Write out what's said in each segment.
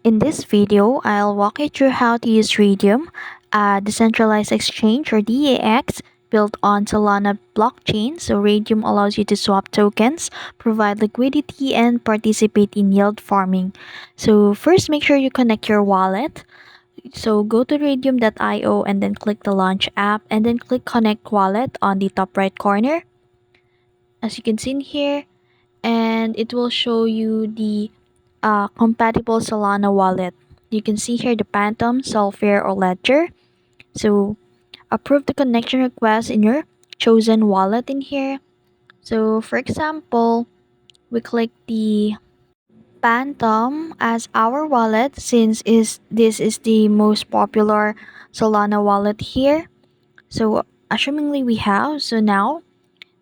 In this video, I'll walk you through how to use Raydium, a decentralized exchange or DAX built on Solana blockchain. So Raydium allows you to swap tokens, provide liquidity, and participate in yield farming. So first, make sure you connect your wallet. So go to radium.io and then click the launch app and then click connect wallet on the top right corner. As you can see in here, and it will show you the compatible Solana wallet. You can see here the Phantom, Solfair, or Ledger. So approve the connection request in your chosen wallet in here. So for example, we click the Phantom as our wallet since this is the most popular Solana wallet here. So assumingly we have, so now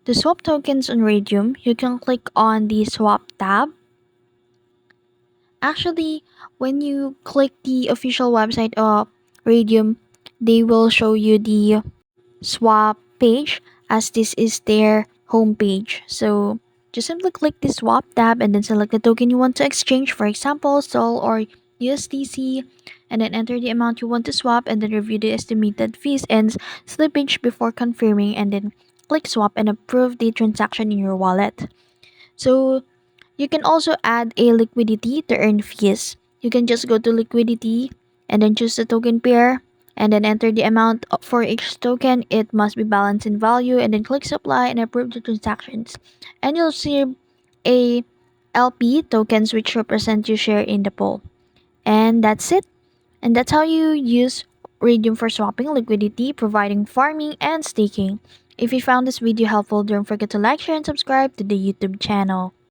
to swap tokens on Radium, you can click on the swap tab. Actually, when you click the official website of Radium, they will show you the swap page as this is their home page. So just simply click the swap tab and then select the token you want to exchange, for example, SOL or USDC, and then enter the amount you want to swap and then review the estimated fees and slippage before confirming and then click swap and approve the transaction in your wallet. So you can also add a liquidity to earn fees. You can just go to liquidity and then choose the token pair and then enter the amount for each token. It must be balanced in value and then click supply and approve the transactions. And you'll see a LP tokens which represent your share in the pool. And that's it. And that's how you use Radium for swapping liquidity, providing farming, and staking. If you found this video helpful, don't forget to like, share, and subscribe to the YouTube channel.